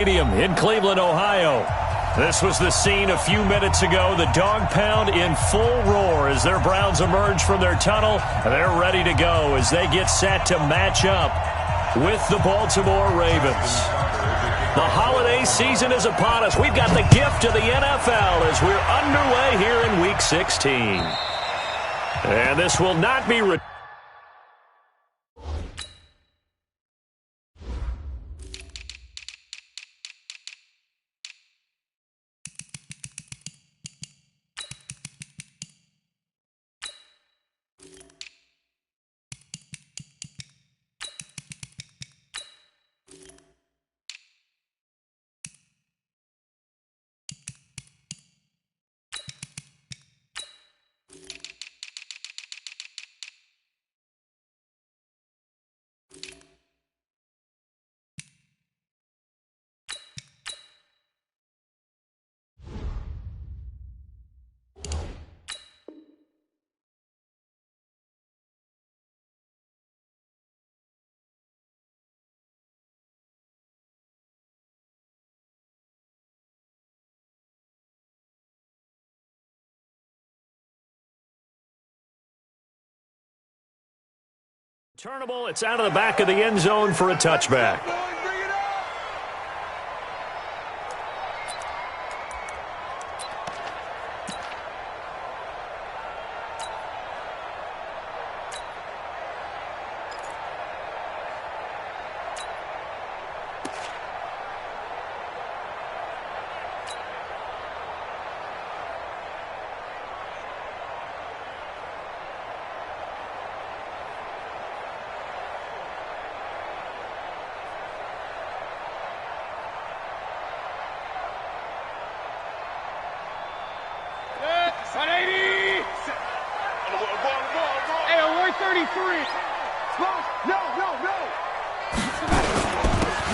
Stadium in Cleveland, Ohio. This was the scene a few minutes ago. The dog pound in full roar as their Browns emerge from their tunnel. They're ready to go as they get set to match up with the Baltimore Ravens. The holiday season is upon us. We've got the gift of the NFL as we're underway here in Week 16. And this will not be returnable. It's out of the back of the end zone for a touchback.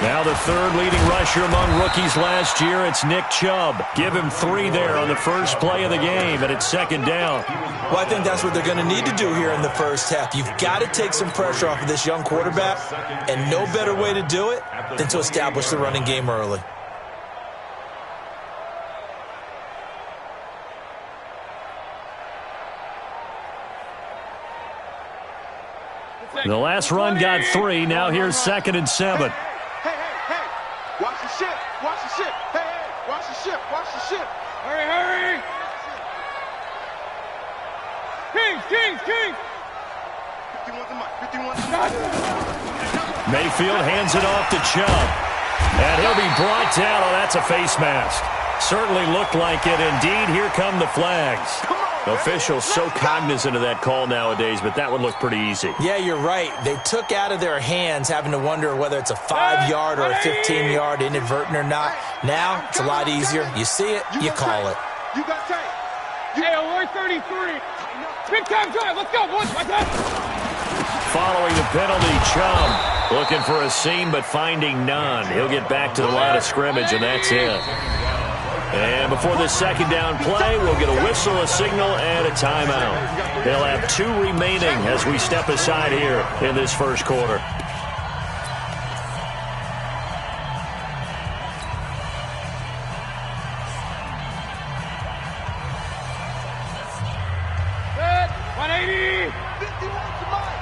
Now the third leading rusher among rookies last year, it's Nick Chubb. Give him 3 there on the first play of the game, and it's second down. Well, I think that's what they're going to need to do here in the first half. You've got to take some pressure off of this young quarterback, and no better way to do it than to establish the running game early. The last run got 3. Now here's 2nd and 7. Hey, watch the ship, watch the ship. Hey, watch the ship, watch the ship. Hurry. Kings. 51 to Mike. Mayfield hands it off to Chubb. And he'll be brought down. Oh, that's a face mask. Certainly looked like it. Indeed, here come the flags. Officials so cognizant of that call nowadays, but that one looked pretty easy. Yeah, you're right. They took out of their hands having to wonder whether it's a 5-yard or a 15-yard inadvertent or not. Now, it's a lot easier. You see it, you call it. You got tape. Hey, alert 33. Big time drive. Let's go, boys. Following the penalty, Chubb looking for a seam but finding none. He'll get back to the line of scrimmage, and that's it. And before this second down play, we'll get a whistle, a signal, and a timeout. They'll have 2 remaining as we step aside here in this first quarter. Good. 180. 51 to Mike.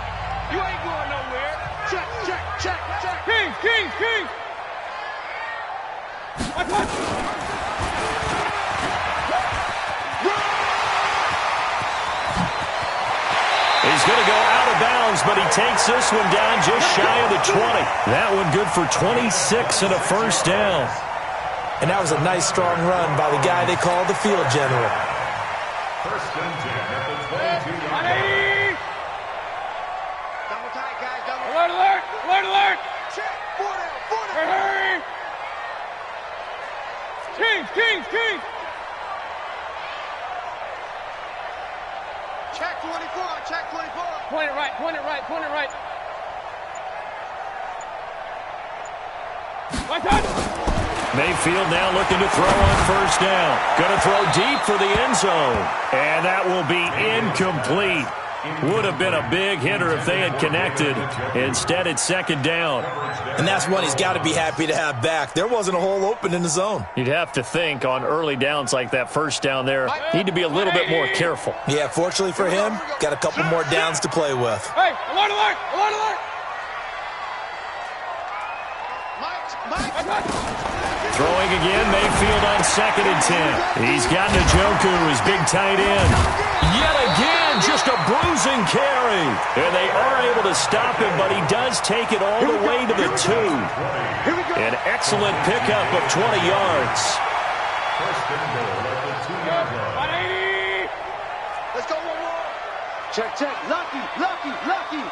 You ain't going nowhere. Check. Kings. Watch. He's going to go out of bounds, but he takes this one down just shy of the 20. That one good for 26 and a first down. And that was a nice, strong run by the guy they call the field general. First and 10 at the 22-yard line. Double tight, guys. Alert. Check. 4 down. Hurry. Kings. Check 24. Point it right. Mayfield now looking to throw on first down. Going to throw deep for the end zone. And that will be incomplete. Would have been a big hitter if they had connected. Instead, it's second down. And that's one he's got to be happy to have back. There wasn't a hole open in the zone. You'd have to think on early downs like that first down there, need to be a little bit more careful. Yeah, fortunately for him, got a couple more downs to play with. Hey, alert, alert, alert, alert. Throwing again, Mayfield on 2nd and 10. He's got Njoku, his big tight end. Yet again, just a bruising carry. And they are able to stop him, but he does take it all the way to the 2. An excellent pickup of 20 yards. First and goal at the 2-yard line. Let's go, one more. Check, check. Lucky, lucky, lucky.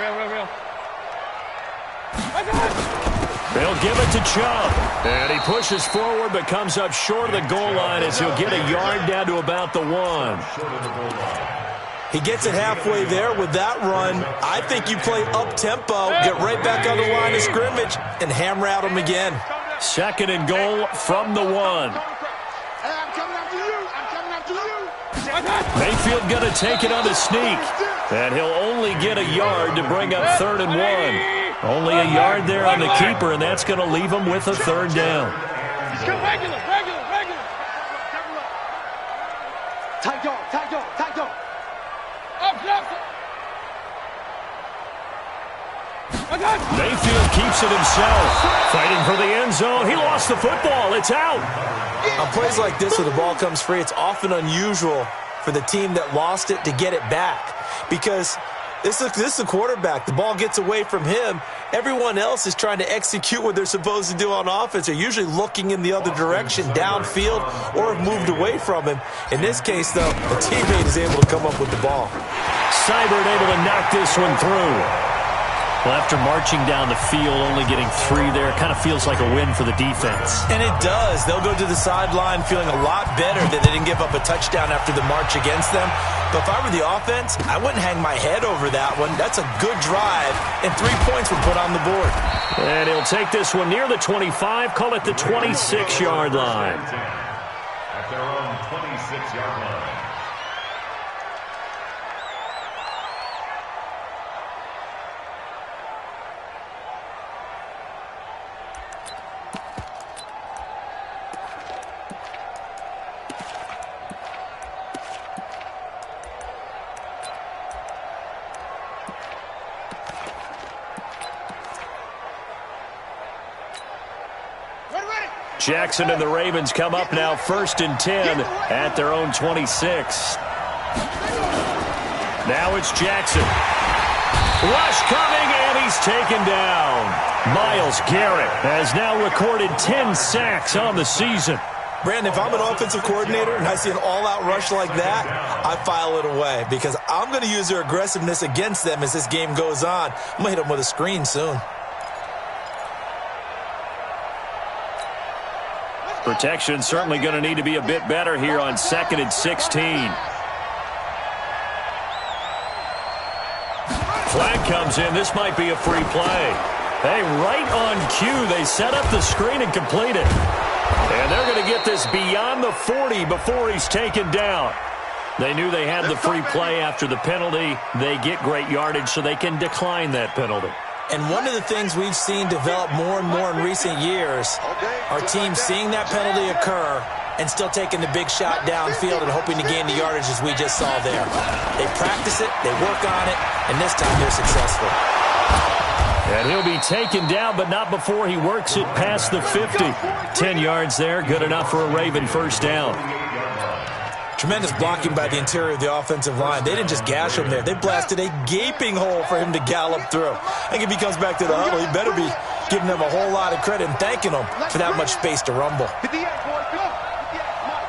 Real. They'll give it to Chubb. And he pushes forward but comes up short of the goal line as he'll get a yard down to about the 1. He gets it halfway there with that run. I think you play up-tempo, get right back on the line of scrimmage, and hammer out him again. 2nd and goal from the 1. Hey, I'm coming after you. I'm coming after you. Mayfield going to take it on the sneak. And he'll only get a yard to bring up 3rd and 1. Only a yard there on the keeper, and that's going to leave him with a 3rd down. Regular. Tight dog. Mayfield keeps it himself. Fighting for the end zone. He lost the football. It's out. On plays like this where the ball comes free, it's often unusual for the team that lost it to get it back. Because this is the quarterback. The ball gets away from him. Everyone else is trying to execute what they're supposed to do on offense. They're usually looking in the other direction, downfield, or have moved away from him. In this case, though, the teammate is able to come up with the ball. Seibert able to knock this one through. Well, after marching down the field, only getting 3 there, kind of feels like a win for the defense. And it does. They'll go to the sideline feeling a lot better that they didn't give up a touchdown after the march against them. But if I were the offense, I wouldn't hang my head over that one. That's a good drive, and 3 points were put on the board. And he'll take this one near the 25, call it the 26-yard line. At their own 26-yard line. Jackson and the Ravens come up now 1st and 10 at their own 26. Now it's Jackson. Rush coming, and he's taken down. Myles Garrett has now recorded 10 sacks on the season. Brandon, if I'm an offensive coordinator and I see an all-out rush like that, I file it away because I'm going to use their aggressiveness against them as this game goes on. I'm going to hit them with a screen soon. Protection certainly going to need to be a bit better here on 2nd and 16. Flag comes in. This might be a free play. Hey, right on cue, they set up the screen and complete it. And they're going to get this beyond the 40 before he's taken down. They knew they had the free play after the penalty. They get great yardage, so they can decline that penalty. And one of the things we've seen develop more and more in recent years are teams seeing that penalty occur and still taking the big shot downfield and hoping to gain the yardage as we just saw there. They practice it, they work on it, and this time they're successful. And he'll be taken down, but not before he works it past the 50. 10 yards there, good enough for a Raven first down. Tremendous blocking by the interior of the offensive line. They didn't just gash him there. They blasted a gaping hole for him to gallop through. I think if he comes back to the huddle, he better be giving them a whole lot of credit and thanking them for that much space to rumble. 58, boys, go. 58, Mike.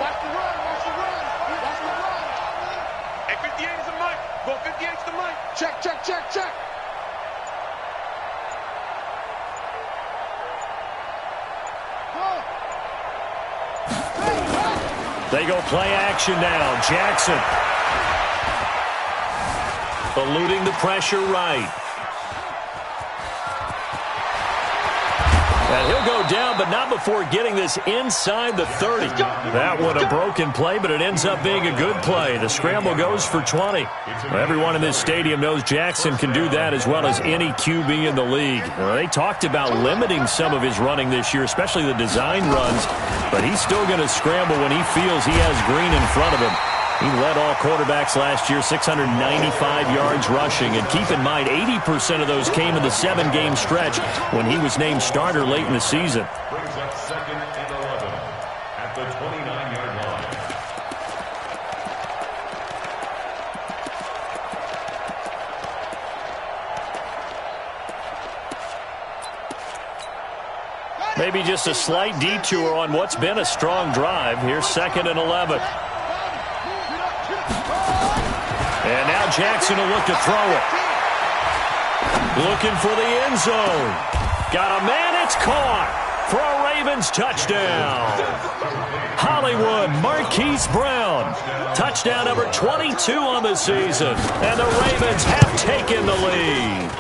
Watch the run, watch the run. Watch the run. Hey, 58 is a Mike. Go 58 is the Mike. Check, check, check, check. They go play action now. Jackson eluding the pressure right. And he'll go down, but not before getting this inside the 30. That one a broken play, but it ends up being a good play. The scramble goes for 20. Well, everyone in this stadium knows Jackson can do that as well as any QB in the league. They talked about limiting some of his running this year, especially the design runs, but he's still going to scramble when he feels he has green in front of him. He led all quarterbacks last year, 695 yards rushing. And keep in mind, 80% of those came in the 7-game stretch when he was named starter late in the season. Brings up 2nd and 11 at the 29-yard line. Maybe just a slight detour on what's been a strong drive. Here's 2nd and 11. And now Jackson will look to throw it. Looking for the end zone. Got a man, it's caught for a Ravens touchdown. Hollywood Marquise Brown. Touchdown number 22 on the season. And the Ravens have taken the lead.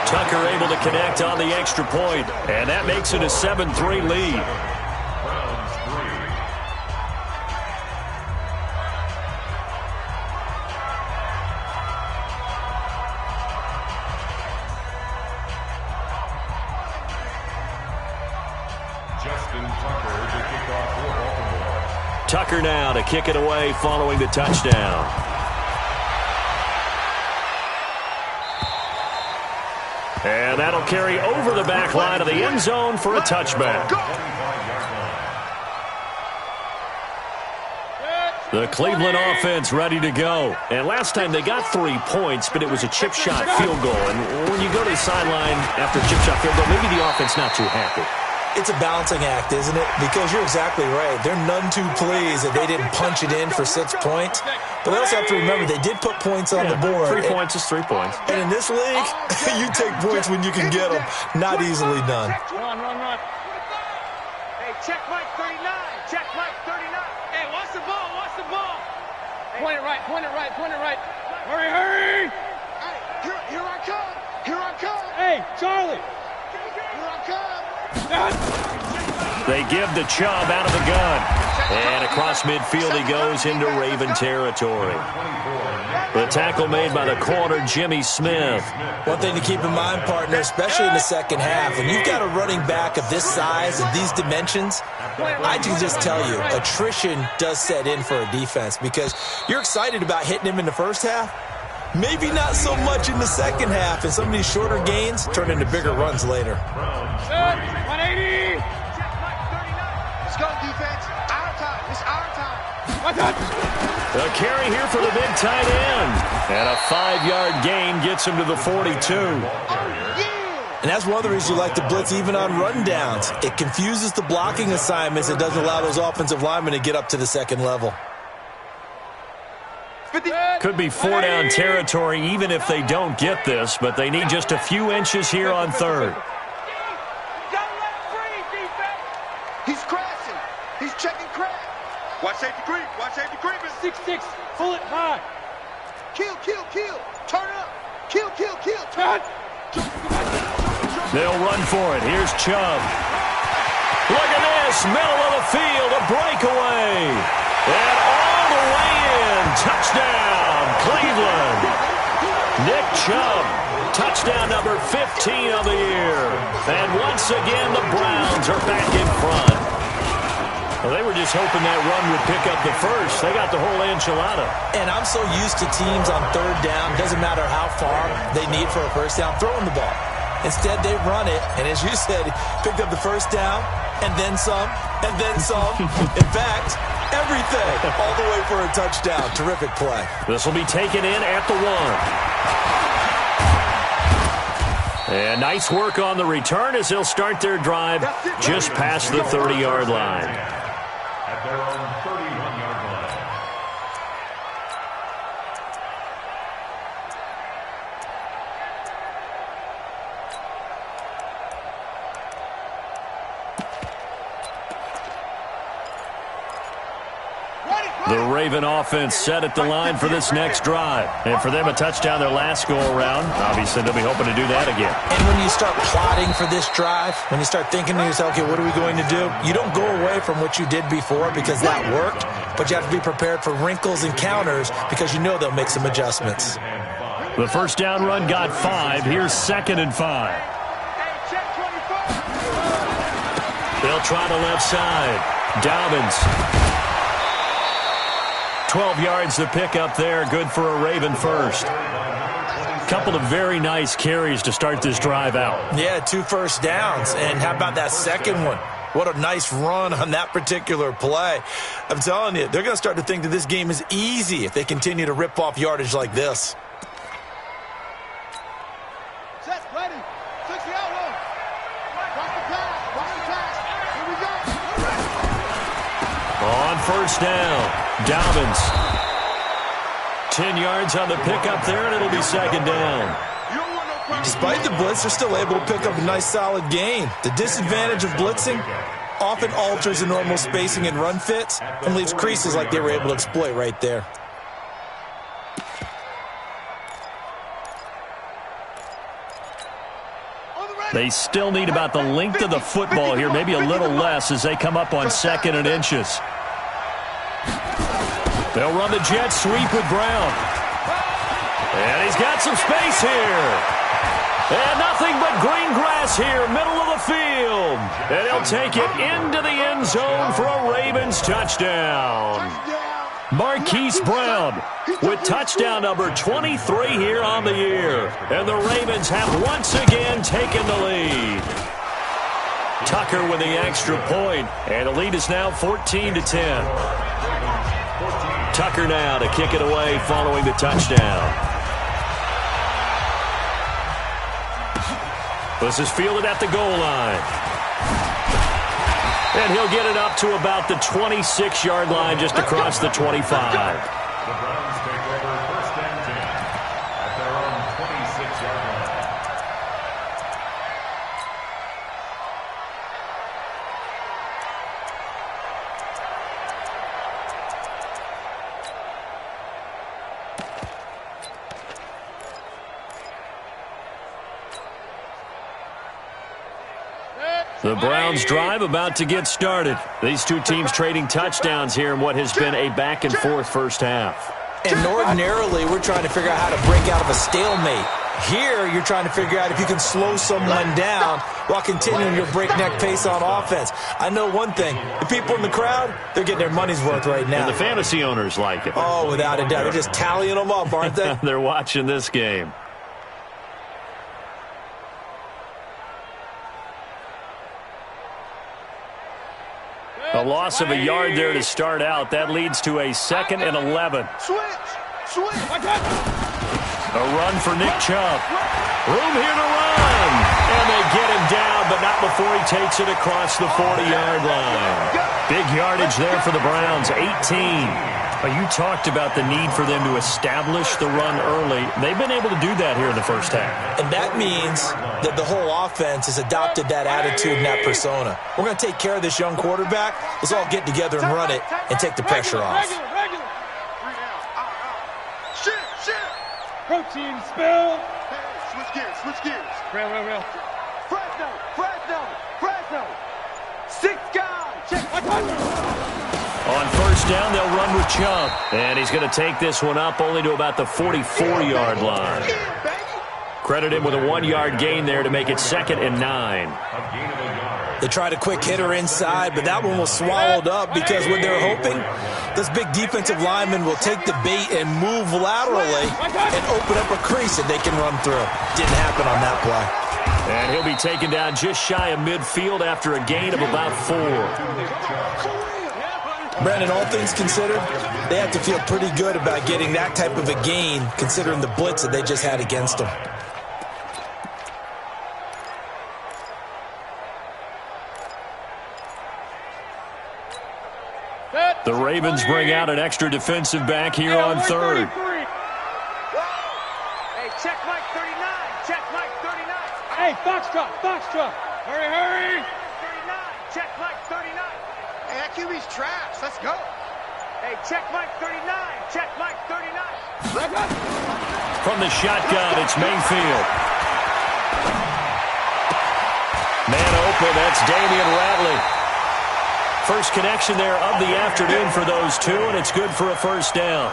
Tucker able to connect on the extra point. And that makes it a 7-3 lead. Tucker now to kick it away following the touchdown. And that'll carry over the back line of the end zone for a touchback. The Cleveland offense ready to go. And last time they got 3 points, but it was a chip shot field goal. And when you go to the sideline after a chip shot field goal, maybe the offense not too happy. It's a balancing act, isn't it? Because you're exactly right. They're none too pleased that they didn't punch it in for 6 points. But they also have to remember they did put points on the board. 3 points is 3 points. And in this league, you take points when you can get them. Not easily done. Run. Hey, check Mike 39. Check Mike 39. Hey, watch the ball. Point it right. Hurry. Hey, here I come. Hey, Charlie. Here I come. They give the Chubb out of the gun. And across midfield he goes into Raven territory. The tackle made by the corner, Jimmy Smith. One thing to keep in mind, partner, especially in the second half, when you've got a running back of this size and these dimensions, I can just tell you, attrition does set in for a defense because you're excited about hitting him in the first half. Maybe not so much in the second half, and some of these shorter gains turn into bigger runs later. 180. Let's go, defense. Our time. It's our time. The carry here for the big tight end. And a 5-yard gain gets him to the 42. And that's one of the reasons you like to blitz even on rundowns. It confuses the blocking assignments. It doesn't allow those offensive linemen to get up to the second level. Could be 4-down territory even if they don't get this, but they need just a few inches here on third. He's crashing. He's checking crash. Watch safety creep. 6-6. Pull it high. Kill. Turn up. Kill. Turn. They'll run for it. Here's Chubb. Look at this. Middle of the field. A breakaway. And all the way in. Touchdown, Cleveland. Nick Chubb. Touchdown number 15 of the year. And once again, the Browns are back in front. Well, they were just hoping that run would pick up the first. They got the whole enchilada. And I'm so used to teams on third down, doesn't matter how far they need for a first down, throwing the ball. Instead, they run it, and as you said, picked up the first down, and then some, and then some. In fact, everything, all the way for a touchdown. Terrific play. This will be taken in at the 1. And nice work on the return as they'll start their drive just past the 30-yard line. At their own 31-yard line. The Raven offense set at the line for this next drive. And for them, a touchdown their last go-around. Obviously, they'll be hoping to do that again. And when you start plotting for this drive, when you start thinking to yourself, okay, what are we going to do? You don't go away from what you did before because that worked, but you have to be prepared for wrinkles and counters because you know they'll make some adjustments. The first down run got 5. Here's 2nd and 5. They'll try the left side. Dobbins. 12 yards to pick up there. Good for a Raven first. Couple of very nice carries to start this drive out. Yeah, 2 first downs. And how about that second one? What a nice run on that particular play. I'm telling you, they're going to start to think that this game is easy if they continue to rip off yardage like this. Set, ready. 60 out low. Watch the pass. Watch the pass. Here we go. On first down, Dobbins. 10 yards on the pickup there, and it'll be 2nd down. Despite the blitz, they're still able to pick up a nice solid gain. The disadvantage of blitzing often alters the normal spacing and run fits and leaves creases like they were able to exploit right there. They still need about the length of the football here, maybe a little less as they come up on 2nd and inches. They'll run the jet sweep with Brown. And he's got some space here. And nothing but green grass here, middle of the field. And he'll take it into the end zone for a Ravens touchdown. Marquise Brown with touchdown number 23 here on the year. And the Ravens have once again taken the lead. Tucker with the extra point, and the lead is now 14-10. Tucker now to kick it away following the touchdown. This is fielded at the goal line. And he'll get it up to about the 26-yard line just across the 25. The Browns take over 1st and 10 at their own 26-yard line. The Browns drive about to get started. These two teams trading touchdowns here in what has been a back-and-forth first half. And ordinarily, we're trying to figure out how to break out of a stalemate. Here, you're trying to figure out if you can slow someone down while continuing your breakneck pace on offense. I know one thing. The people in the crowd, they're getting their money's worth right now. And the fantasy owners like it. Oh, without a doubt. They're just tallying them up, aren't they? They're watching this game. A loss of a yard there to start out. That leads to a 2nd and 11. Switch. A run for Nick Chubb. Room here to run. And they get him down, but not before he takes it across the 40-yard line. Big yardage there for the Browns, 18. You talked about the need for them to establish the run early. They've been able to do that here in the first half. And that means that the whole offense has adopted that attitude and that persona. We're going to take care of this young quarterback. Let's all get together and run it and take the pressure off. Regular. Shit. Protein spill. Hey, switch gears. Real. Fresno. 6 guys. Check. On first down, they'll run with Chubb. And he's going to take this one up only to about the 44-yard line. Credit him with a 1-yard gain there to make it 2nd and 9. They tried a quick hitter inside, but that one was swallowed up because what they're hoping, this big defensive lineman will take the bait and move laterally and open up a crease that they can run through. Didn't happen on that play. And he'll be taken down just shy of midfield after a gain of about 4. Brandon, all things considered, they have to feel pretty good about getting that type of a gain considering the blitz that they just had against them. The Ravens bring out an extra defensive back here on 3rd. Hey, check Mike 39. Hey, Foxtrot. Hurry. 39. Check Mike 39. Hey, that QB's trash. Let's go. Hey, check Mike 39. Check Mike 39. From the shotgun, it's Mayfield. Man open, that's Damian Ratley. First connection there of the afternoon for those two, and it's good for a first down.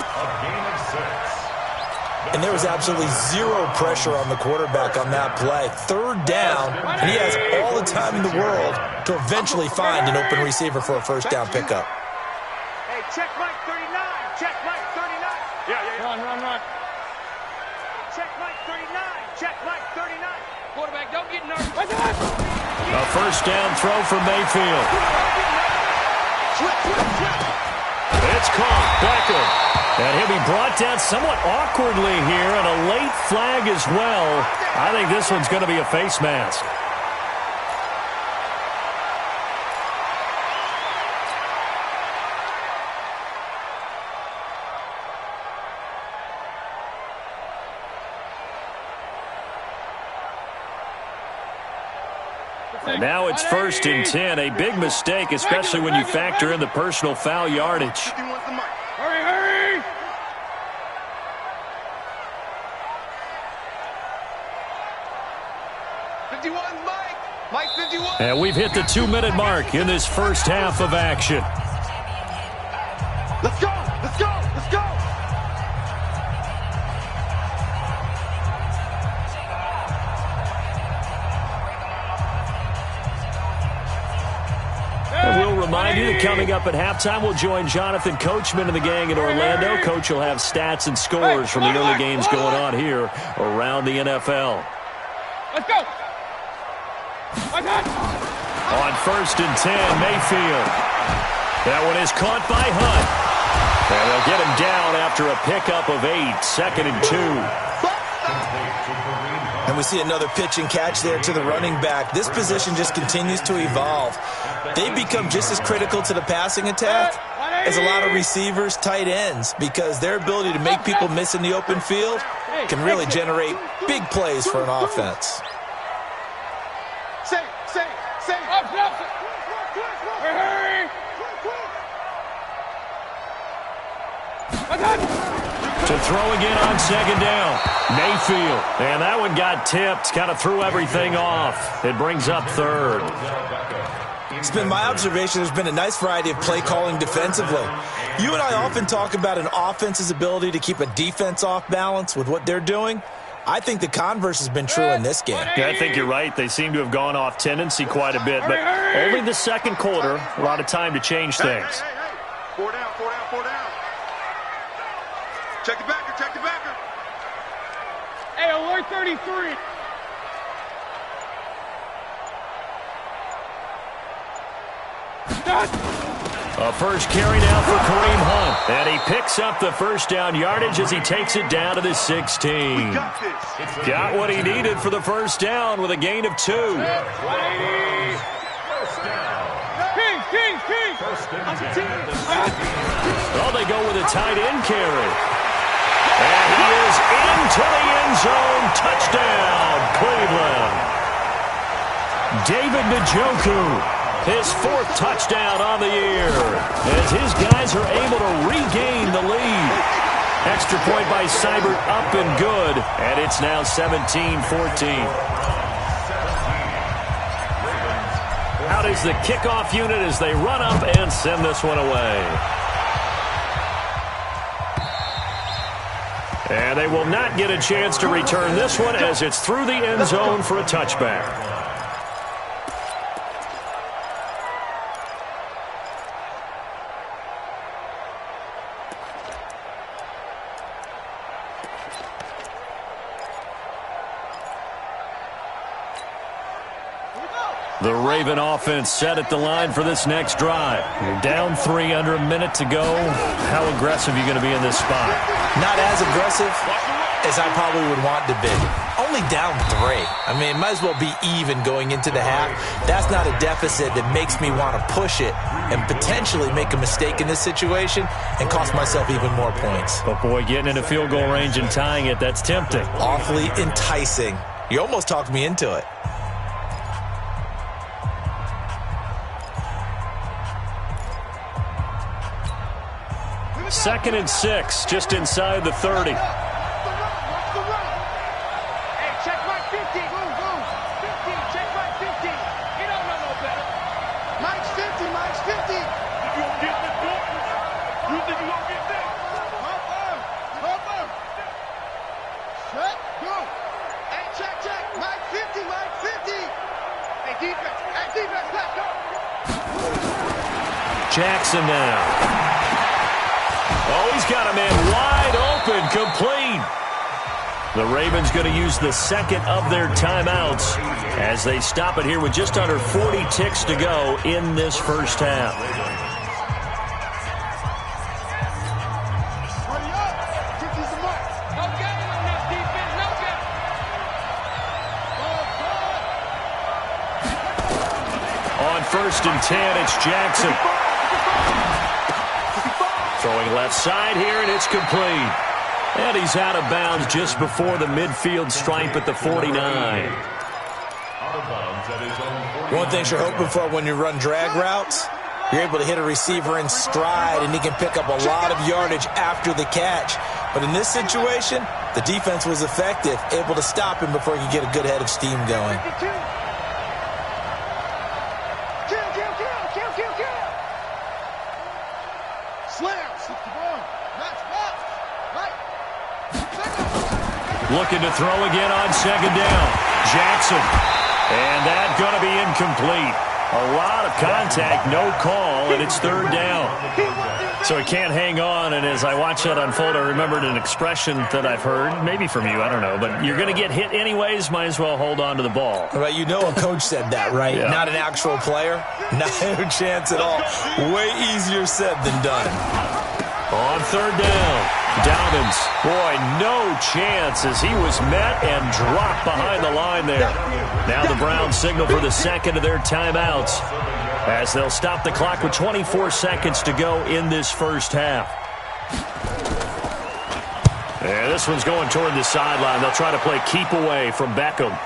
And there was absolutely zero pressure on the quarterback on that play. Third down, and he has all the time in the world to eventually find an open receiver for a first down pickup. Hey, check Mike 39. Check Mike 39. Yeah. Run. Check Mike 39. Check Mike 39. Quarterback, don't get nervous. A first down throw for Mayfield. It's caught. Beckham. And he'll be brought down somewhat awkwardly here, and a late flag as well. I think this one's going to be a face mask. And now it's 1st and 10. A big mistake, especially when you factor in the personal foul yardage. Hurry! 51, Mike 51. And we've hit the 2-minute mark in this first half of action. Let's go! And we'll remind you that coming up at halftime, we'll join Jonathan Coachman and the gang in Orlando. Coach will have stats and scores from the early games going on here around the NFL. Let's go! On 1st and 10, Mayfield. That one is caught by Hunt. And they'll get him down after a pickup of 8, 2nd and 2. And we see another pitch and catch there to the running back. This position just continues to evolve. They become just as critical to the passing attack as a lot of receivers, tight ends, because their ability to make people miss in the open field can really generate big plays for an offense. Say. To throw again on 2nd down. Mayfield. And that one got tipped. Kind of threw everything off. It brings up 3rd. It's been my observation there's been a nice variety of play calling defensively. You and I often talk about an offense's ability to keep a defense off balance with what they're doing. I think the converse has been true in this game. Yeah, I think you're right. They seem to have gone off tendency quite a bit, but only the second quarter, a lot of time to change things. Hey. 4 down. Check the backer. Hey, alert 33. A first carry now for Kareem Hunt. And he picks up the first down yardage as he takes it down to the 16. Got what he needed for the first down with a gain of 2. Well, they go with a tight end carry. And he is into the end zone. Touchdown, Cleveland. David Njoku, his 4th touchdown on the year, as his guys are able to regain the lead. Extra point by Seibert up and good, and it's now 17-14. Out is the kickoff unit as they run up and send this one away. And they will not get a chance to return this one as it's through the end zone for a touchback. The Raven offense set at the line for this next drive. You're down 3 under a minute to go. How aggressive are you going to be in this spot? Not as aggressive as I probably would want to be. Only down 3. I mean, it might as well be even going into the half. That's not a deficit that makes me want to push it and potentially make a mistake in this situation and cost myself even more points. But, boy, getting into field goal range and tying it, that's tempting. Awfully enticing. You almost talked me into it. 2nd and 6, just inside the 30. Jackson now. Oh, he's got a man wide open, complete. The Ravens going to use the second of their timeouts as they stop it here with just under 40 ticks to go in this first half. On 1st and 10, it's Jackson. Throwing left side here, and it's complete. And he's out of bounds just before the midfield stripe at the 49. One thing you're hoping for when you run drag routes, you're able to hit a receiver in stride, and he can pick up a lot of yardage after the catch. But in this situation, the defense was effective, able to stop him before he could get a good head of steam going. Looking to throw again on 2nd down. Jackson. And that's going to be incomplete. A lot of contact, no call, and it's 3rd down. So he can't hang on, and as I watch that unfold, I remembered an expression that I've heard, maybe from you, I don't know, but you're going to get hit anyways, might as well hold on to the ball. Right, you know a coach said that, right? Yeah. Not an actual player? Not a chance at all. Way easier said than done. On 3rd down, Dobbins. Boy, no chance as he was met and dropped behind the line there. Now the Browns signal for the second of their timeouts as they'll stop the clock with 24 seconds to go in this first half. And this one's going toward the sideline. They'll try to play keep away from Beckham.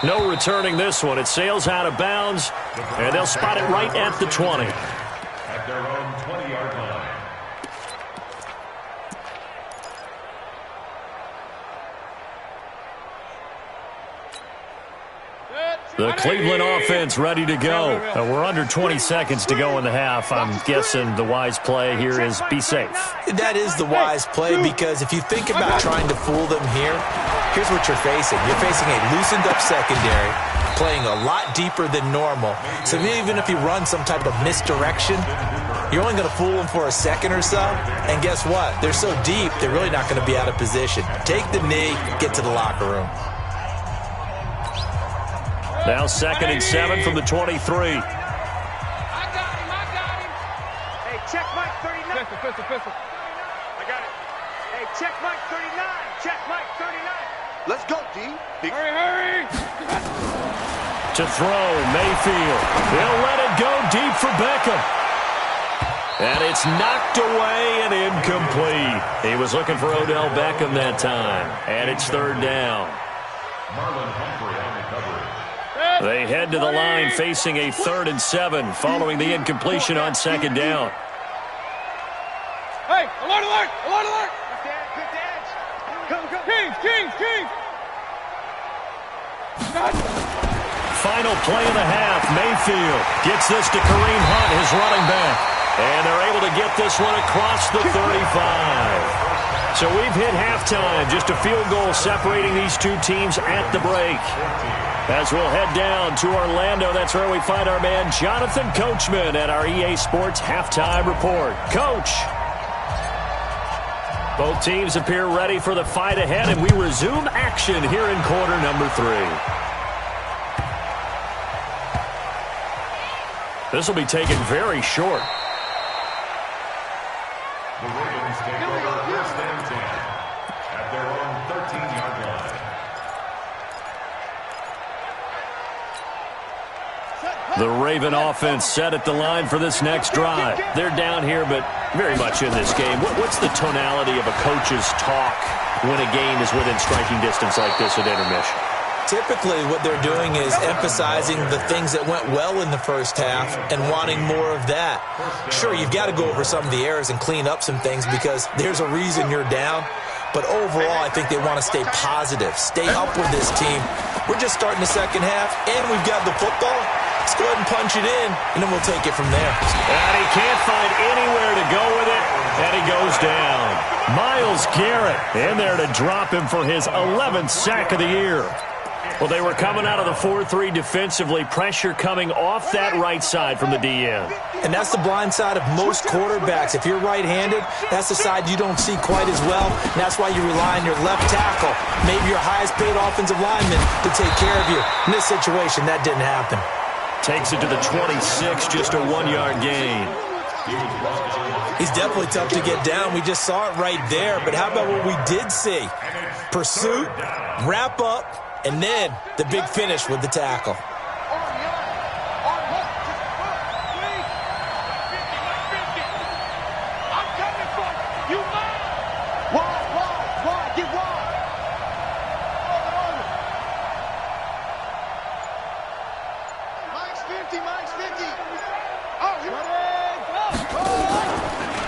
No returning this one. It sails out of bounds, and they'll spot it right at the 20. At their own 20-yard line. The Cleveland offense ready to go. We're under 20 seconds to go in the half. I'm guessing the wise play here is be safe. That is the wise play, because if you think about trying to fool them here, here's what you're facing. You're facing a loosened up secondary, playing a lot deeper than normal. So even if you run some type of misdirection, you're only going to fool them for a second or so. And guess what? They're so deep, they're really not going to be out of position. Take the knee, get to the locker room. Now 2nd and 7 from the 23. I got him. Hey, check Mike 39. Pistol. I got it. Hey, check Mike 39. Check Mike 39. Let's go, D. Hurry. To throw, Mayfield. They'll let it go deep for Beckham. And it's knocked away and incomplete. He was looking for Odell Beckham that time. And it's 3rd down. Marlon Humphrey on the cover. They head to the line facing a 3rd and 7 following the incompletion on 2nd down. Hey, alert! Good edge. Go. Kings. Final play of the half. Mayfield gets this to Kareem Hunt, his running back. And they're able to get this one across the 35. So we've hit halftime. Just a field goal separating these two teams at the break. As we'll head down to Orlando, that's where we find our man Jonathan Coachman at our EA Sports Halftime Report. Coach. Both teams appear ready for the fight ahead, and we resume action here in quarter number 3. This will be taken very short. The Ravens take over 1st and 10 at their own 13-yard line. The Raven offense set at the line for this next drive. They're down here, but very much in this game. What's the tonality of a coach's talk when a game is within striking distance like this at intermission? Typically, what they're doing is emphasizing the things that went well in the first half and wanting more of that. Sure, you've got to go over some of the errors and clean up some things because there's a reason you're down. But overall, I think they want to stay positive, stay up with this team. We're just starting the second half, and we've got the football. Let's go ahead and punch it in, and then we'll take it from there. And he can't find anywhere to go with it, and he goes down. Myles Garrett in there to drop him for his 11th sack of the year. Well, they were coming out of the 4-3 defensively. Pressure coming off that right side from the DN. And that's the blind side of most quarterbacks. If you're right-handed, that's the side you don't see quite as well. And that's why you rely on your left tackle, maybe your highest-paid offensive lineman, to take care of you. In this situation, that didn't happen. Takes it to the 26, just a 1-yard gain. He's definitely tough to get down. We just saw it right there. But how about what we did see? Pursuit, wrap up, and then the big finish with the tackle.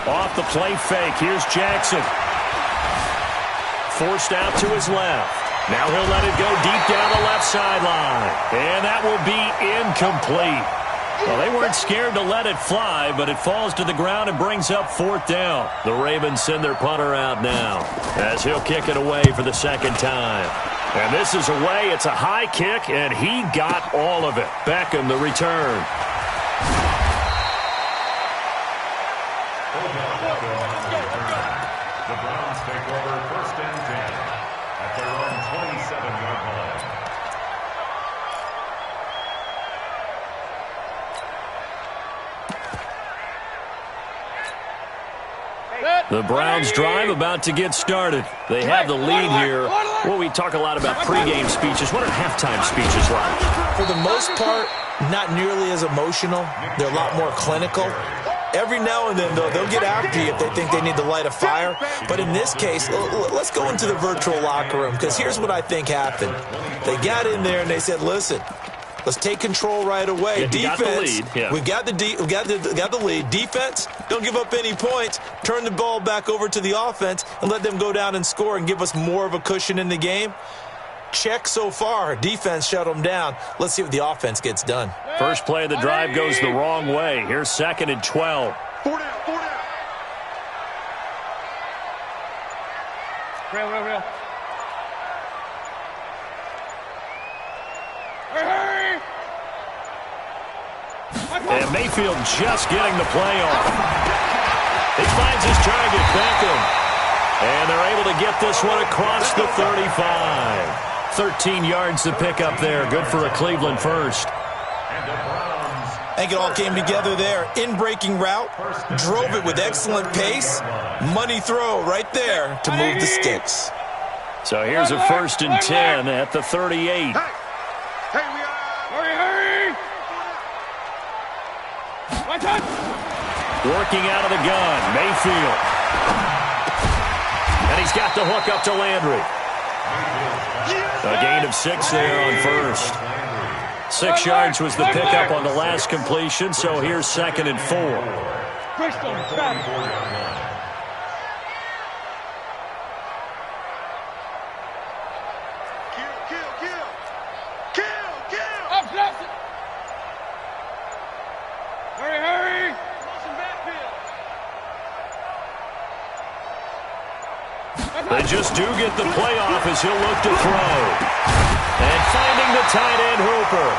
Off the play fake, here's Jackson. Forced out to his left. Now he'll let it go deep down the left sideline. And that will be incomplete. Well, they weren't scared to let it fly, but it falls to the ground and brings up 4th down. The Ravens send their punter out now as he'll kick it away for the second time. And this is away. It's a high kick, and he got all of it. Beckham, the return. The Browns take over 1st and 10 at their own 27-yard line. The Browns drive about to get started. They have the lead here. Well, we talk a lot about pregame speeches. What are halftime speeches like? For the most part, not nearly as emotional. They're a lot more clinical. Every now and then, though, they'll get after you if they think they need to light a fire. But in this case, let's go into the virtual locker room, because here's what I think happened. They got in there and they said, listen, let's take control right away. Defense, we got the lead. Defense, don't give up any points. Turn the ball back over to the offense and let them go down and score and give us more of a cushion in the game. Check so far. Defense shut them down. Let's see what the offense gets done. First play of the drive goes the wrong way. Here's 2nd and 12. 4 down. Real. Hurry! And Mayfield just getting the play off. He finds his target, Beckham. And they're able to get this one across the 35. 13 yards to pick up there. Good for a Cleveland first. I think it all came together there. In-breaking route, drove it with excellent pace. Money throw right there to move the sticks. So here's a 1st and 10 at the 38. Hurry! Working out of the gun, Mayfield. And he's got the hook up to Landry. A gain of 6 there on first. 6 yards was the pickup on the last completion, so here's 2nd and 4. Hurry! They just do get the playoff as he'll look to throw. And finding the tight end, Hooper.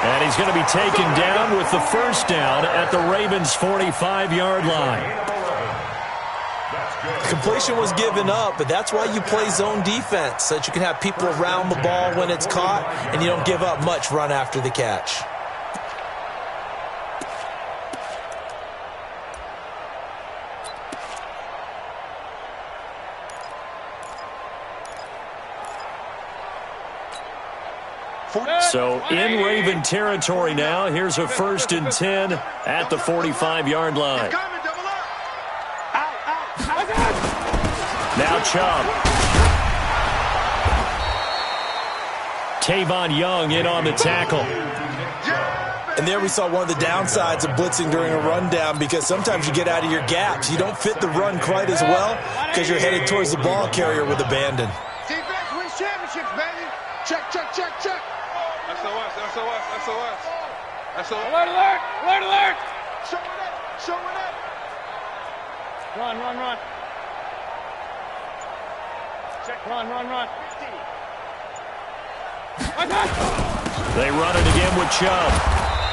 And he's going to be taken down with the 1st down at the Ravens' 45-yard line. Completion was given up, but that's why you play zone defense, so that you can have people around the ball when it's caught, and you don't give up much run after the catch. So in Raven territory now. Here's a 1st and 10 at the 45-yard line. Now Chubb. Tavon Young in on the tackle. And there we saw one of the downsides of blitzing during a rundown, because sometimes you get out of your gaps. You don't fit the run quite as well because you're headed towards the ball carrier with abandon. Defense wins championships, baby. Check, check, check, check. SOS, SOS, SOS. SOS. Alert, alert, alert, alert. Show it up, show it up. Run, run, run. Check, run, run, run. They run it again with Chubb.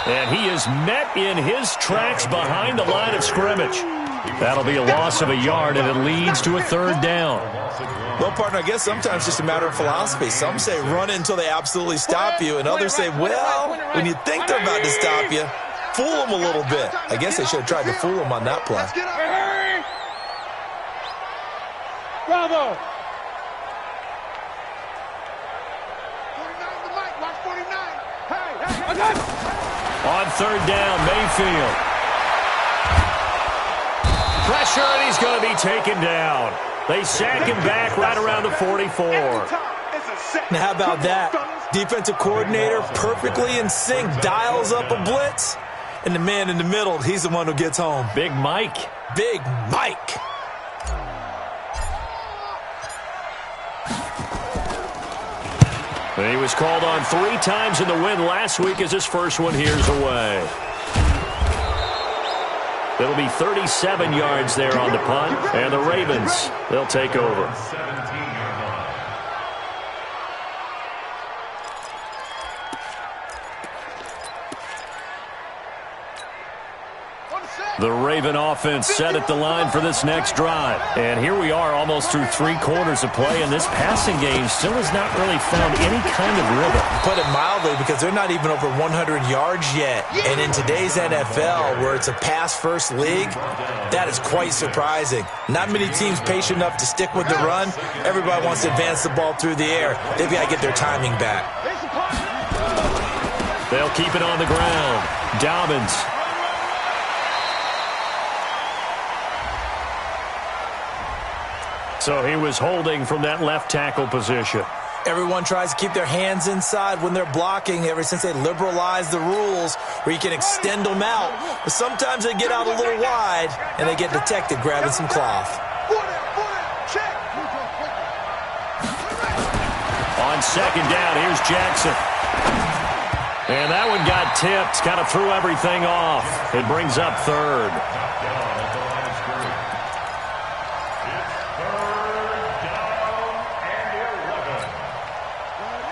And he is met in his tracks behind the line of scrimmage. That'll be a loss of a yard, and it leads to a third down. Well, partner, I guess sometimes it's just a matter of philosophy. Some say run it until they absolutely stop you, and others say, well, when you think they're about to stop you, fool them a little bit. I guess they should have tried to fool them on that play. Bravo. On third down, Mayfield. Pressure, and he's going to be taken down. They sack him back right around the 44. Now, how about that? Defensive coordinator perfectly in sync, dials up a blitz, and the man in the middle, he's the one who gets home. Big Mike. Big Mike. He was called on 3 times in the win last week as his first one here's away. It'll be 37 yards there on the punt, and the Ravens, they'll take over. The Raven offense set at the line for this next drive. And here we are almost through 3 quarters of play, and this passing game still has not really found any kind of rhythm. Put it mildly, because they're not even over 100 yards yet. And in today's NFL, where it's a pass-first league, that is quite surprising. Not many teams patient enough to stick with the run. Everybody wants to advance the ball through the air. They've got to get their timing back. They'll keep it on the ground. Dobbins. So he was holding from that left tackle position. Everyone tries to keep their hands inside when they're blocking ever since they liberalized the rules where you can extend them out. But sometimes they get out a little wide and they get detected grabbing some cloth. On second down, here's Jackson. And that one got tipped, kind of threw everything off. It brings up third.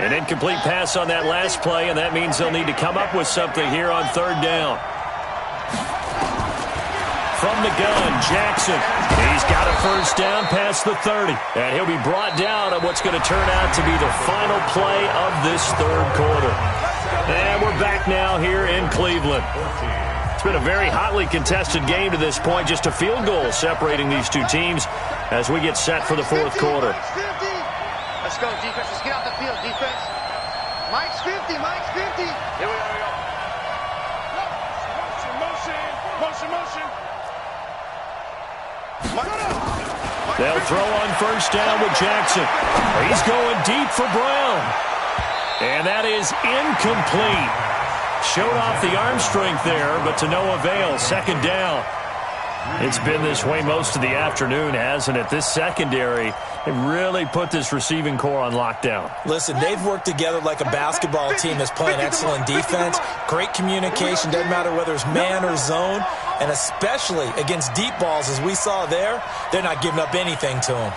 An incomplete pass on that last play, and that means they'll need to come up with something here on third down. From the gun, Jackson. He's got a first down past the 30. And he'll be brought down on what's going to turn out to be the final play of this third quarter. And we're back now here in Cleveland. It's been a very hotly contested game to this point. Just a field goal separating these two teams as we get set for the fourth quarter. Let's go, defense. Let's get out the field, defense. Mike's 50. Mike's 50. Here we go. Motion. They'll throw on first down with Jackson. He's going deep for Brown. And that is incomplete. Showed off the arm strength there, but to no avail. Second down. It's been this way most of the afternoon, hasn't it? This secondary, they really put this receiving core on lockdown. Listen, they've worked together like a basketball team that's playing excellent defense. Great communication, doesn't matter whether it's man or zone. And especially against deep balls, as we saw there, they're not giving up anything to them.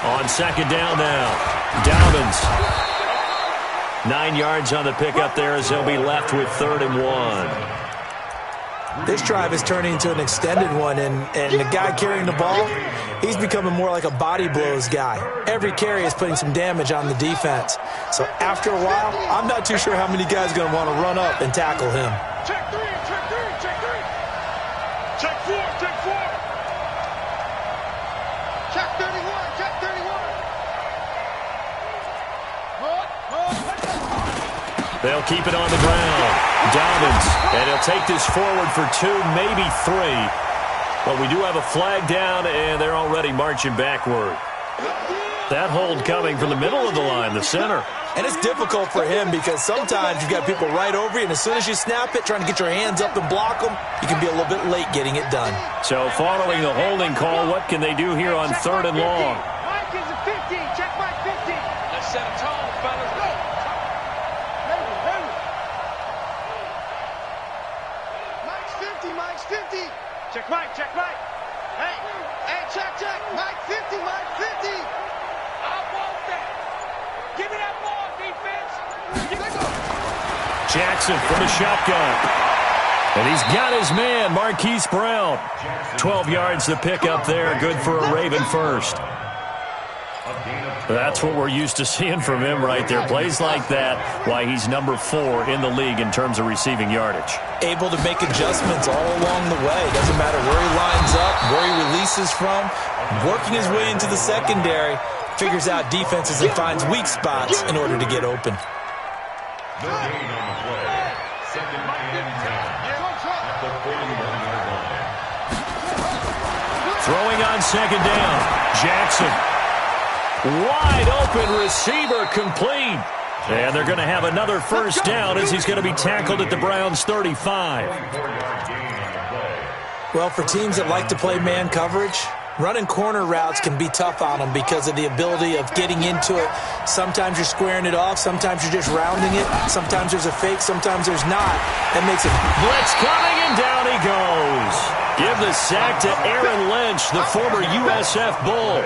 On second down now, Dobbins. 9 yards on the pickup there as they'll be left with 3rd and 1. This drive is turning into an extended one, and the guy carrying the ball, he's becoming more like a body blows guy. Every carry is putting some damage on the defense. So after a while, I'm not too sure how many guys are going to want to run up and tackle him. Check 3, check 3, check 3. Check 4, check 4. Check 31, check 31. They'll keep it on the ground. Dobbins, and he'll take this forward for 2, maybe 3. But we do have a flag down, and they're already marching backward. That hold coming from the middle of the line, the center. And it's difficult for him because sometimes you've got people right over you, and as soon as you snap it, trying to get your hands up and block them, you can be a little bit late getting it done. So following the holding call, what can they do here on 3rd and long? Mike is a 15. Check Mike 15. Let's set a tone, fellas. Go. Mike's 50. Mike's 50. Check Mike. Check Mike. Hey, check. Mike 50. Mike 50. I want that. Give me that ball, defense. Jackson from the shotgun. And he's got his man, Marquise Brown. 12 yards to pick up there. Good for a Raven first. That's what we're used to seeing from him right there. Plays like that, why he's number 4 in the league in terms of receiving yardage. Able to make adjustments all along the way. Doesn't matter where he lines up, where he releases from. Working his way into the secondary. Figures out defenses and finds weak spots in order to get open. No gain on the play. 2nd and 10 at the 41-yard line. Throwing on 2nd down. Jackson. Wide open receiver complete. And they're going to have another first down as he's going to be tackled at the Browns' 35. 4-yard gain on the play. Well, for teams that like to play man coverage, running corner routes can be tough on them because of the ability of getting into it. Sometimes you're squaring it off. Sometimes you're just rounding it. Sometimes there's a fake. Sometimes there's not. That makes it. Blitz coming, and down he goes. Give the sack to Aaron Lynch, the former USF Bull.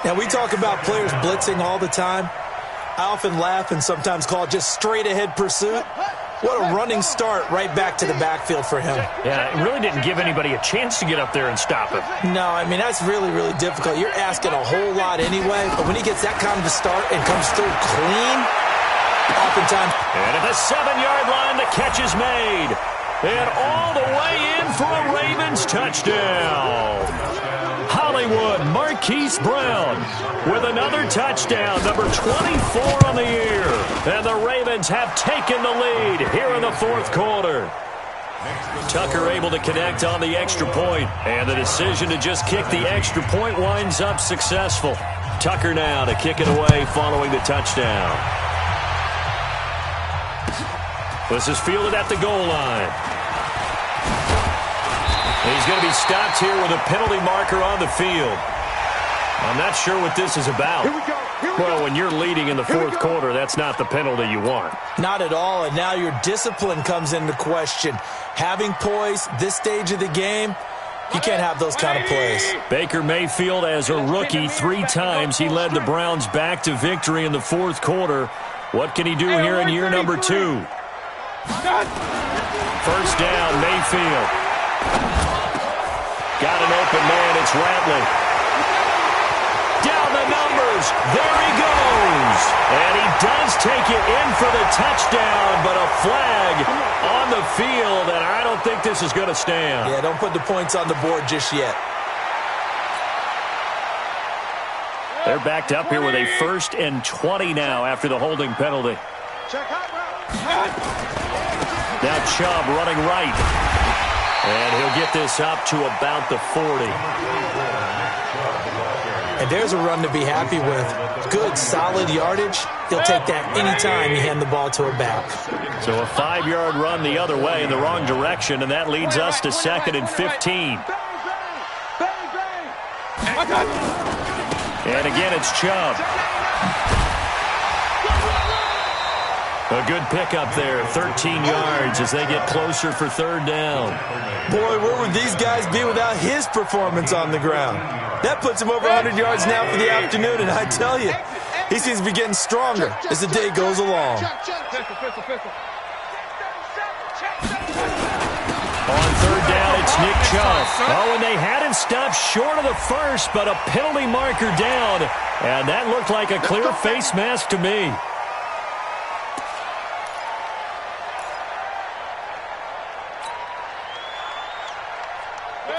Now, we talk about players blitzing all the time. I often laugh and sometimes call it just straight-ahead pursuit. What a running start right back to the backfield for him. Yeah, it really didn't give anybody a chance to get up there and stop him. No, I mean, that's really, really difficult. You're asking a whole lot anyway, but when he gets that kind of a start and comes through clean, oftentimes. And at the 7-yard line, the catch is made. And all the way in for a Ravens touchdown. Hollywood, Marquise Brown with another touchdown, number 24 on the year. And the Ravens have taken the lead here in the 4th quarter. Tucker able to connect on the extra point, and the decision to just kick the extra point winds up successful. Tucker now to kick it away following the touchdown. This is fielded at the goal line. He's going to be stopped here with a penalty marker on the field. I'm not sure what this is about. Well, when you're leading in the 4th quarter, that's not the penalty you want. Not at all, and now your discipline comes into question. Having poise this stage of the game, you can't have those kind of plays. Baker Mayfield, as a rookie, 3 times he led the Browns back to victory in the 4th quarter. What can he do here in year number 2? First down, Mayfield. Got an open man, it's Ratley. Down the numbers, there he goes. And he does take it in for the touchdown, but a flag on the field, and I don't think this is going to stand. Yeah, don't put the points on the board just yet. They're backed up here with a 1st and 20 now after the holding penalty. Now Chubb running right. And he'll get this up to about the 40. And there's a run to be happy with. Good, solid yardage. He'll take that anytime you hand the ball to a back. So a 5-yard run the other way in the wrong direction, and that leads us to 2nd and 15. And again, it's Chubb. A good pickup there, 13 yards as they get closer for 3rd down. Boy, where would these guys be without his performance on the ground? That puts him over 100 yards now for the afternoon, and I tell you, he seems to be getting stronger as the day goes along. On 3rd down, it's Nick Chubb. Oh, and they had him stopped short of the first, but a penalty marker down, and that looked like a clear face mask to me.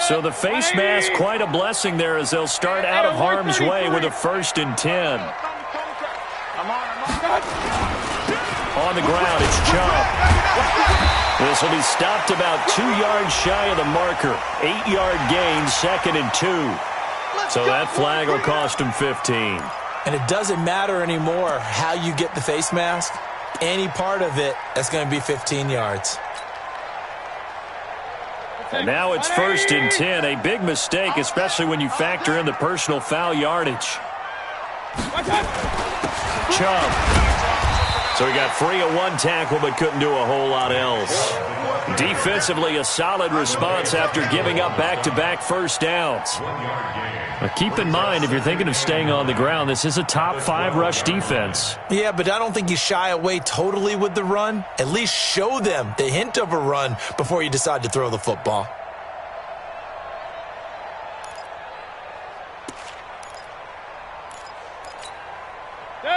So the face mask, quite a blessing there as they'll start out of harm's way with a 1st and 10. On the ground, it's Chubb. This will be stopped about 2 yards shy of the marker. 8-yard gain, 2nd and 2. So that flag will cost him 15. And it doesn't matter anymore how you get the face mask. Any part of it, that's going to be 15 yards. And now it's 1st and 10. A big mistake, especially when you factor in the personal foul yardage. Chubb. So he got free of 1 tackle but couldn't do a whole lot else. Defensively, a solid response after giving up back-to-back first downs. Now keep in mind, if you're thinking of staying on the ground, this is a top 5 rush defense. Yeah, but I don't think you shy away totally with the run. At least show them the hint of a run before you decide to throw the football.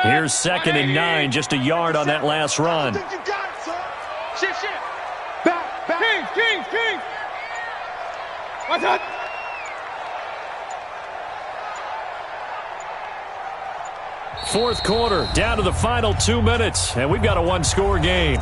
Here's 2nd and 9, just a yard on that last run. Shift. Back. Kings. What's up? Fourth quarter, down to the final 2 minutes, and we've got a 1-score game.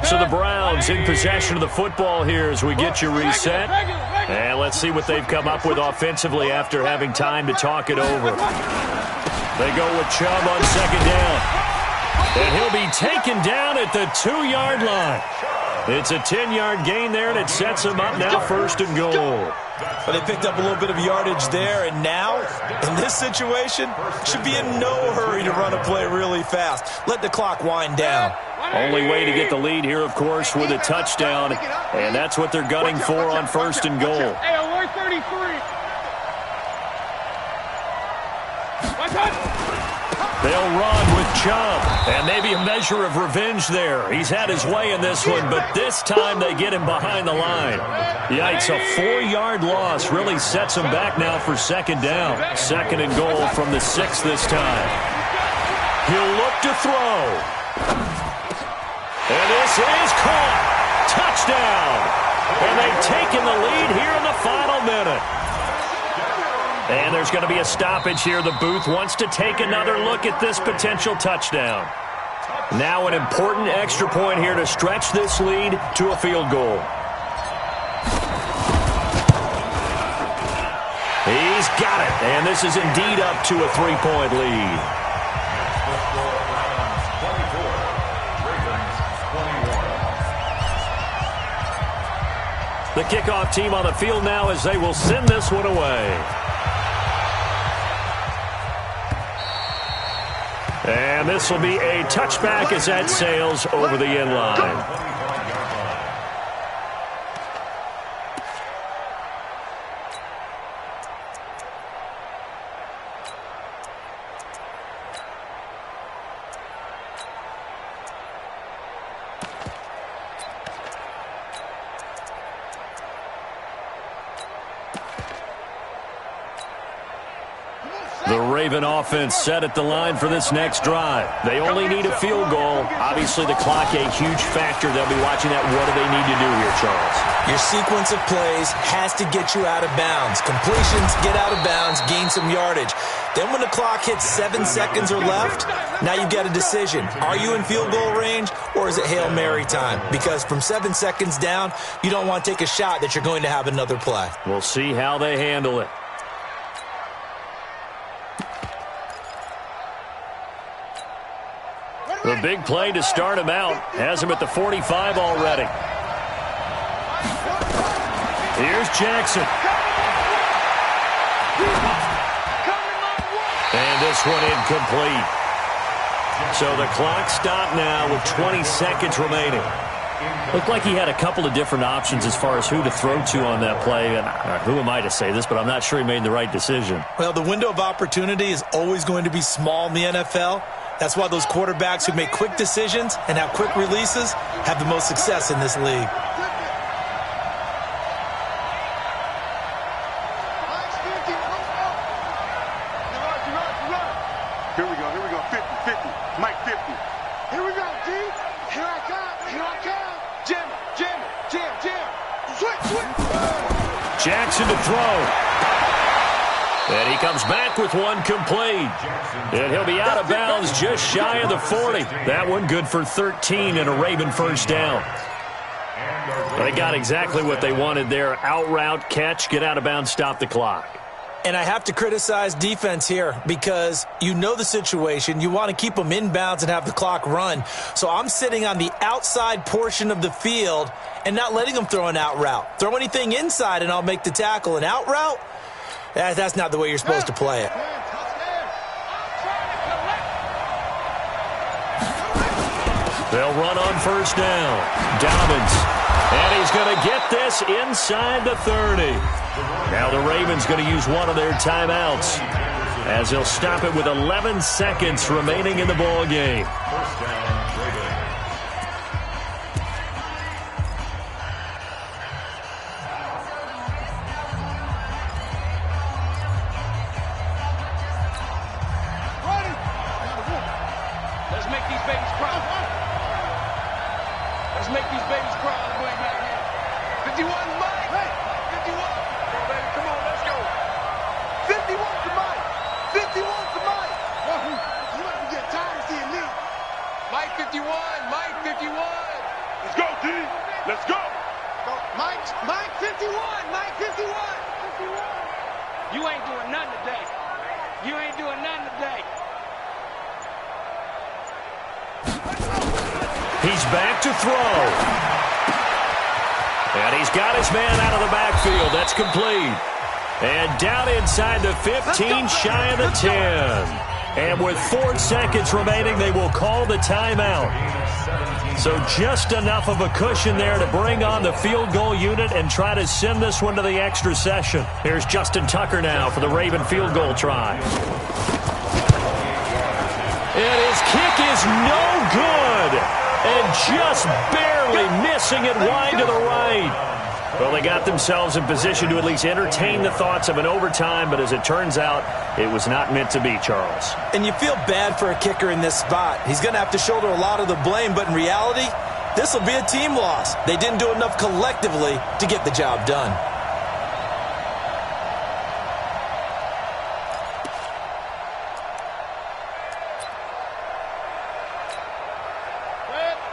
So the Browns in possession of the football here as we get you reset. And let's see what they've come up with offensively after having time to talk it over. They go with Chubb on 2nd down. And he'll be taken down at the 2-yard line. It's a 10-yard gain there, and it sets him up now 1st and goal. But they picked up a little bit of yardage there, and now, in this situation, should be in no hurry to run a play really fast. Let the clock wind down. Only way to get the lead here, of course, with a touchdown, and that's what they're gunning for on 1st and goal. Hey, alert 33. What's up? They'll run with Chubb, and maybe a measure of revenge there. He's had his way in this one, but this time they get him behind the line. Yikes, a 4-yard loss really sets him back now for 2nd down. 2nd and goal from the 6 this time. He'll look to throw. And this is caught. Touchdown. And they've taken the lead here in the final minute. And there's going to be a stoppage here. The booth wants to take another look at this potential touchdown. Now an important extra point here to stretch this lead to a field goal. He's got it. And this is indeed up to a 3-point lead. The kickoff team on the field now as they will send this one away. And this will be a touchback as that sails over the end line. The Raven offense set at the line for this next drive. They only need a field goal. Obviously, the clock a huge factor. They'll be watching that. What do they need to do here, Charles? Your sequence of plays has to get you out of bounds. Completions, get out of bounds, gain some yardage. Then when the clock hits 7 seconds or left, now you get a decision. Are you in field goal range or is it Hail Mary time? Because from 7 seconds down, you don't want to take a shot that you're going to have another play. We'll see how they handle it. The big play to start him out has him at the 45 already. Here's Jackson. And this one incomplete. So the clock stopped now with 20 seconds remaining. Looked like he had a couple of different options as far as who to throw to on that play. And who am I to say this, but I'm not sure he made the right decision. Well, the window of opportunity is always going to be small in the NFL. That's why those quarterbacks who make quick decisions and have quick releases have the most success in this league. Here we go, 50, Mike 50. Here we go, D. Here I come. Jam. Switch. Jackson to throw. And he comes back with one complete. And he'll be out of bounds just shy of the 40. That one good for 13 and a Raven first down. They got exactly what they wanted there. Out route, catch, get out of bounds, stop the clock. And I have to criticize defense here because you know the situation. You want to keep them inbounds and have the clock run. So I'm sitting on the outside portion of the field and not letting them throw an out route. Throw anything inside and I'll make the tackle. An out route? That's not the way you're supposed to play it. They'll run on first down. Dobbins. And he's going to get this inside the 30. Now the Ravens going to use one of their timeouts as he'll stop it with 11 seconds remaining in the ball game. First down, Ravens. Let's make these babies cry. Let's make these babies cry. Let's go back here. 51, Mike. Hey, 51. Come on, baby. Come on, let's go. 51 to Mike. 51 to Mike. You might get tired of seeing me. Mike 51. Mike 51. Let's go, D. Let's go. Mike 51. Mike 51. You ain't doing nothing today. You ain't doing nothing today. He's back to throw. And he's got his man out of the backfield. That's complete. And down inside the 15, shy of the 10. And with 4 seconds remaining, they will call the timeout. So just enough of a cushion there to bring on the field goal unit and try to send this one to the extra session. Here's Justin Tucker now for the Raven field goal try. And his kick is no good. And just barely missing it wide to the right. Well, they got themselves in position to at least entertain the thoughts of an overtime, but as it turns out, it was not meant to be, Charles. And you feel bad for a kicker in this spot. He's going to have to shoulder a lot of the blame, but in reality, this will be a team loss. They didn't do enough collectively to get the job done.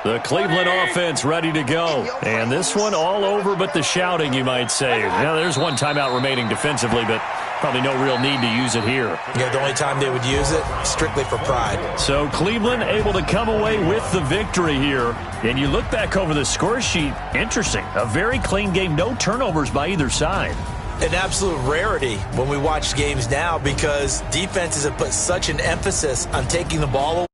The Cleveland offense ready to go. And this one all over but the shouting, you might say. Now, there's one timeout remaining defensively, but probably no real need to use it here. Yeah, the only time they would use it, strictly for pride. So Cleveland able to come away with the victory here. And you look back over the score sheet, interesting. A very clean game, no turnovers by either side. An absolute rarity when we watch games now because defenses have put such an emphasis on taking the ball away.